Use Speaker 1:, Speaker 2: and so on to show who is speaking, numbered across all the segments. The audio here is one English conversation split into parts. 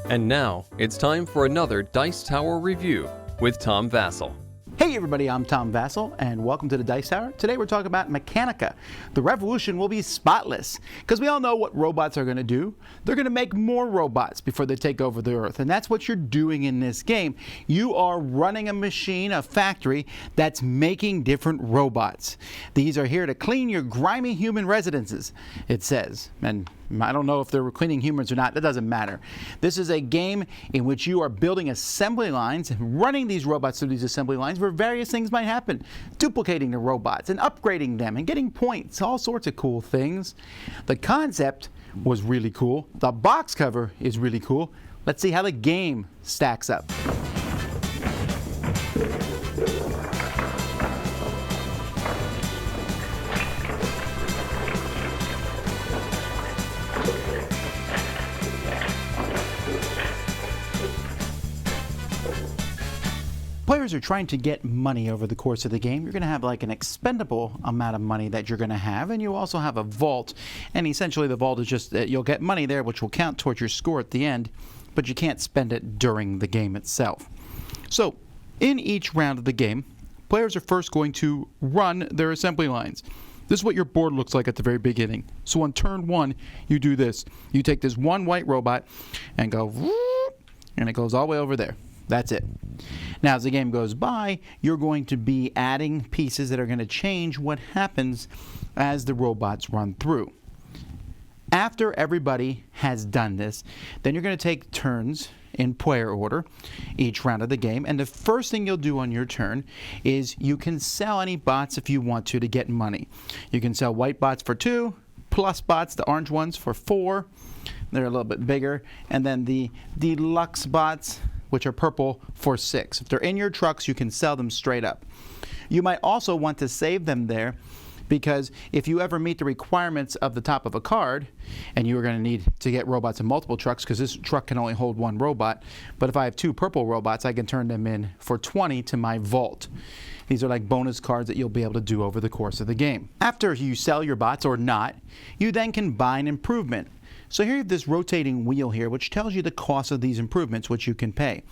Speaker 1: And now, it's time for another Dice Tower review with Tom Vasel.
Speaker 2: Hey everybody, I'm Tom Vasel, and welcome to the Dice Tower. Today we're talking about Mechanica. The revolution will be spotless, because we all know what robots are going to do. They're going to make more robots before they take over the Earth, and that's what you're doing in this game. You are running a machine, a factory, that's making different robots. These are here to clean your grimy human residences, it says. And I don't know if they're cleaning humans or not, that doesn't matter. This is a game in which you are building assembly lines, running these robots through these assembly lines where various things might happen. Duplicating the robots and upgrading them and getting points, all sorts of cool things. The concept was really cool. The box cover is really cool. Let's see how the game stacks up. Players are trying to get money over the course of the game. You're going to have like an expendable amount of money that you're going to have, and you also have a vault. And essentially the vault is just that you'll get money there which will count towards your score at the end, but you can't spend it during the game itself. So in each round of the game, players are first going to run their assembly lines. This is what your board looks like at the very beginning. So on turn one, you do this. You take this one white robot and go, and it goes all the way over there. That's it. Now, as the game goes by, you're going to be adding pieces that are going to change what happens as the robots run through. After everybody has done this, then you're going to take turns in player order each round of the game. And the first thing you'll do on your turn is you can sell any bots if you want to get money. You can sell white bots for 2, plus bots, the orange ones, for 4. They're a little bit bigger. And then the deluxe bots, which are purple, for 6. If they're in your trucks, you can sell them straight up. You might also want to save them there, because if you ever meet the requirements of the top of a card, and you are going to need to get robots in multiple trucks, because this truck can only hold one robot, but if I have 2 purple robots, I can turn them in for 20 to my vault. These are like bonus cards that you'll be able to do over the course of the game. After you sell your bots or not, you then can buy an improvement. So here you have this rotating wheel here, which tells you the cost of these improvements, which you can pay.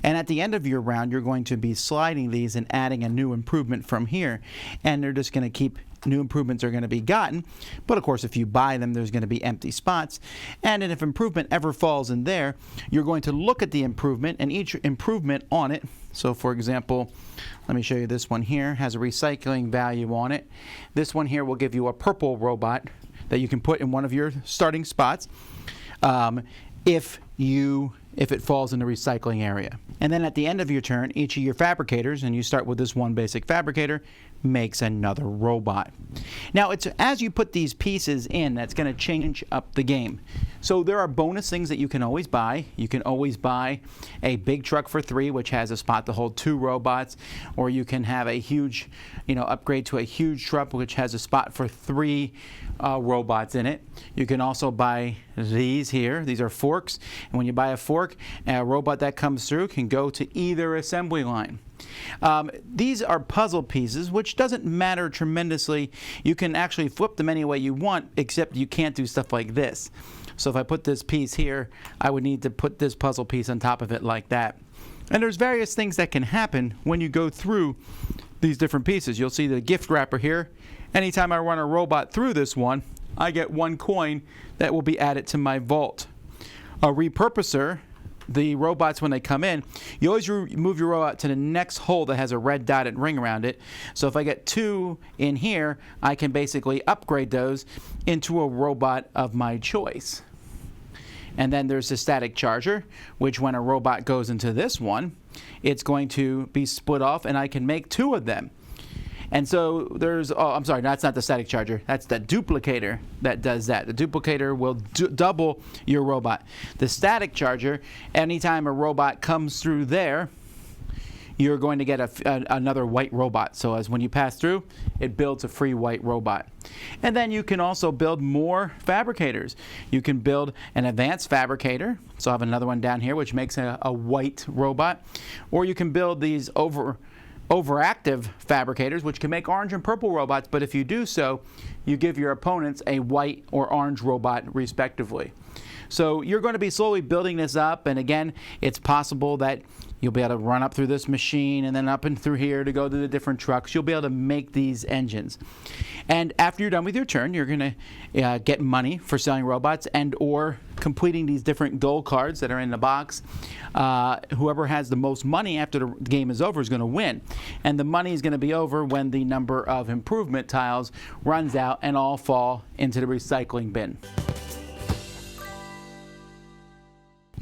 Speaker 2: And at the end of your round, you're going to be sliding these and adding a new improvement from here. And they're just going to keep, new improvements are going to be gotten. But of course, if you buy them, there's going to be empty spots. And if improvement ever falls in there, you're going to look at the improvement and each improvement on it. So for example, let me show you this one here, has a recycling value on it. This one here will give you a purple robot that you can put in one of your starting spots if it falls in the recycling area. And then at the end of your turn, each of your fabricators, and you start with this one basic fabricator, makes another robot. Now, it's as you put these pieces in that's going to change up the game. So there are bonus things that you can always buy. You can always buy a big truck for 3, which has a spot to hold 2 robots, or you can have a huge, upgrade to a huge truck, which has a spot for 3 robots in it. You can also buy these here. These are forks, and when you buy a fork, a robot that comes through can go to either assembly line. These are puzzle pieces, which doesn't matter tremendously. You can actually flip them any way you want, except you can't do stuff like this. So if I put this piece here, I would need to put this puzzle piece on top of it like that. And there's various things that can happen when you go through these different pieces. You'll see the gift wrapper here. Anytime I run a robot through this one, I get 1 coin that will be added to my vault. A repurposer, the robots, when they come in, you always move your robot to the next hole that has a red dotted ring around it. So if I get 2 in here, I can basically upgrade those into a robot of my choice. And then there's the static charger, which when a robot goes into this one, it's going to be split off, and I can make 2 of them. And so there's, oh, I'm sorry, that's not the static charger. That's the duplicator that does that. The duplicator will double your robot. The static charger, anytime a robot comes through there, you're going to get another white robot. So as when you pass through, it builds a free white robot. And then you can also build more fabricators. You can build an advanced fabricator. So I have another one down here which makes a white robot. Or you can build these overactive fabricators, which can make orange and purple robots, but if you do so, you give your opponents a white or orange robot respectively. So you're going to be slowly building this up, and again, it's possible that you'll be able to run up through this machine and then up and through here to go to the different trucks. You'll be able to make these engines. And after you're done with your turn, you're going to get money for selling robots and or completing these different gold cards that are in the box. Whoever has the most money after the game is over is going to win. And the money is going to be over when the number of improvement tiles runs out and all fall into the recycling bin.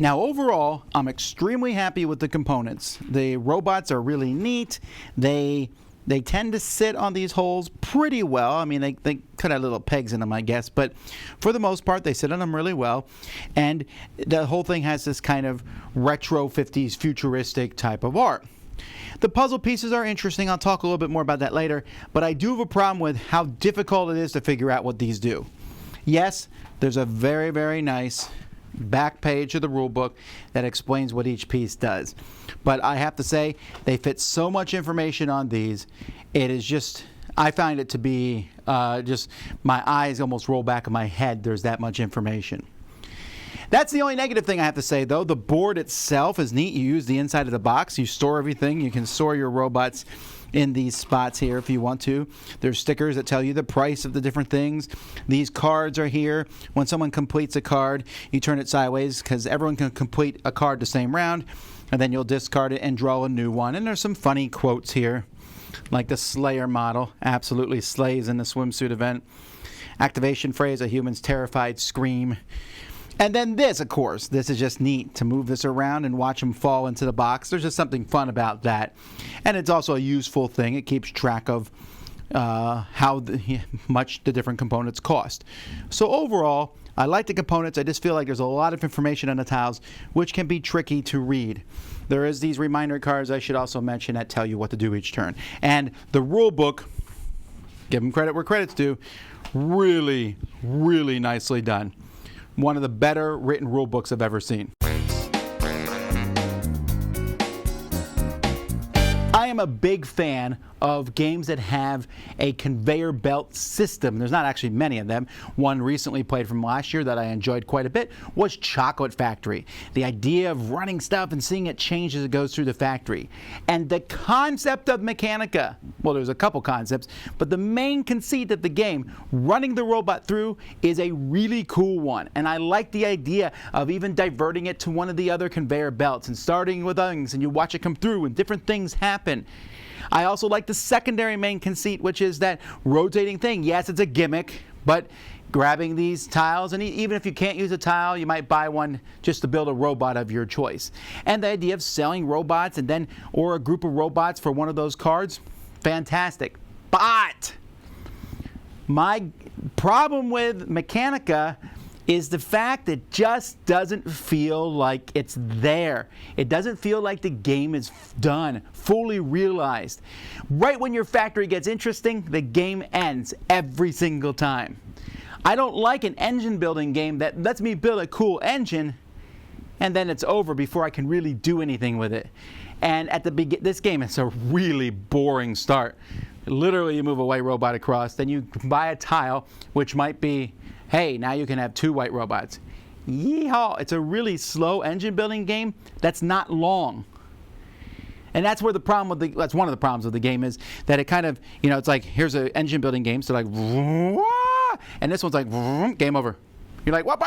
Speaker 2: Now, overall, I'm extremely happy with the components. The robots are really neat. They tend to sit on these holes pretty well. I mean, they could have little pegs in them, I guess, but for the most part, they sit on them really well. And the whole thing has this kind of retro 50s futuristic type of art. The puzzle pieces are interesting. I'll talk a little bit more about that later, but I do have a problem with how difficult it is to figure out what these do. Yes, there's a very, very nice back page of the rule book that explains what each piece does. But I have to say, they fit so much information on these. It is just, I find it to be just, my eyes almost roll back in my head. There's that much information. That's the only negative thing I have to say, though. The board itself is neat. You use the inside of the box. You store everything. You can store your robots in these spots here if you want to. There's stickers that tell you the price of the different things. These cards are here. When someone completes a card, you turn it sideways because everyone can complete a card the same round, and then you'll discard it and draw a new one. And there's some funny quotes here, like the Slayer model absolutely slays in the swimsuit event. Activation phrase, a human's terrified scream. And then this, of course, this is just neat to move this around and watch them fall into the box. There's just something fun about that. And it's also a useful thing. It keeps track of how much the different components cost. So overall, I like the components. I just feel like there's a lot of information on the tiles, which can be tricky to read. There is these reminder cards I should also mention that tell you what to do each turn. And the rule book, give them credit where credit's due, really, really nicely done. One of the better written rule books I've ever seen. I am a big fan of games that have a conveyor belt system. There's not actually many of them. One recently played from last year that I enjoyed quite a bit was Chocolate Factory. The idea of running stuff and seeing it change as it goes through the factory. And the concept of Mechanica, well, there's a couple concepts, but the main conceit of the game, running the robot through, is a really cool one. And I like the idea of even diverting it to one of the other conveyor belts and starting with things, and you watch it come through and different things happen. I also like the secondary main conceit, which is that rotating thing. Yes, it's a gimmick, but grabbing these tiles, and even if you can't use a tile, you might buy one just to build a robot of your choice. And the idea of selling robots and then, or a group of robots for one of those cards, fantastic. But my problem with Mechanica is the fact it just doesn't feel like it's there. It doesn't feel like the game is done, fully realized. Right when your factory gets interesting, the game ends every single time. I don't like an engine building game that lets me build a cool engine and then it's over before I can really do anything with it. And at the this game, it's a really boring start. Literally, you move a white robot across, then you buy a tile, which might be, hey, now you can have 2 white robots. Yeehaw! It's a really slow engine building game that's not long. And that's where the problem with that's one of the problems with the game is that it kind of, it's like, here's an engine building game, so like, and this one's like, game over. You're like, what?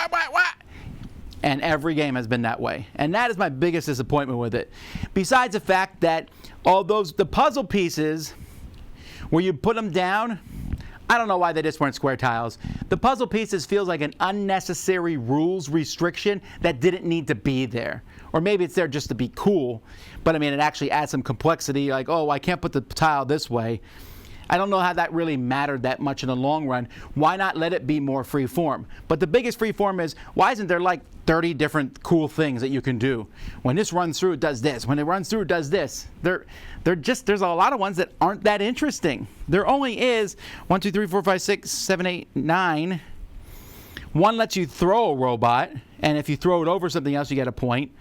Speaker 2: And every game has been that way. And that is my biggest disappointment with it. Besides the fact that the puzzle pieces, where you put them down, I don't know why they just weren't square tiles. The puzzle pieces feels like an unnecessary rules restriction that didn't need to be there. Or maybe it's there just to be cool, but I mean, it actually adds some complexity, like, oh, I can't put the tile this way. I don't know how that really mattered that much in the long run. Why not let it be more free form? But the biggest free form is, why isn't there like 30 different cool things that you can do? When this runs through, it does this. When it runs through, it does this. There's a lot of ones that aren't that interesting. There only is 1, 2, 3, 4, 5, 6, 7, 8, 9. One lets you throw a robot, and if you throw it over something else, you get a point.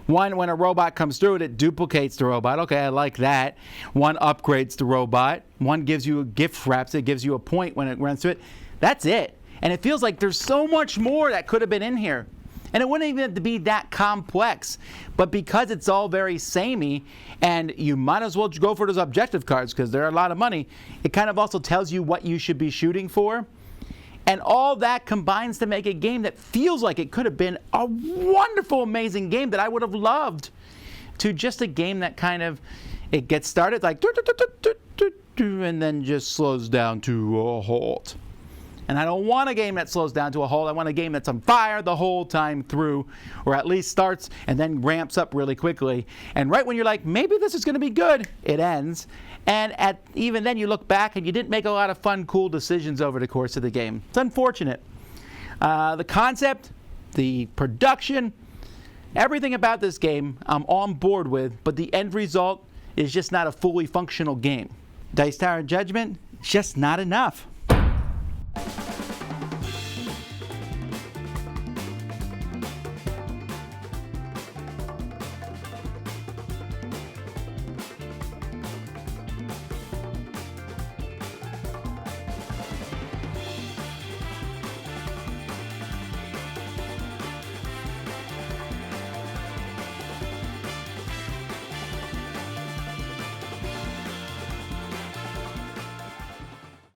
Speaker 2: One, when a robot comes through it duplicates the robot. Okay, I like that. One upgrades the robot. One gives you a gift wraps. It gives you a point when it runs through it. That's it. And it feels like there's so much more that could have been in here. And it wouldn't even have to be that complex. But because it's all very samey, and you might as well go for those objective cards because they're a lot of money, it kind of also tells you what you should be shooting for. And all that combines to make a game that feels like it could have been a wonderful, amazing game that I would have loved, to just a game that kind of, it gets started like, and then just slows down to a halt. And I don't want a game that slows down to a halt. I want a game that's on fire the whole time through, or at least starts and then ramps up really quickly. And right when you're like, maybe this is going to be good, it ends. And even then you look back and you didn't make a lot of fun, cool decisions over the course of the game. It's unfortunate. The concept, the production, everything about this game I'm on board with, but the end result is just not a fully functional game. Dice Tower Judgment, just not enough.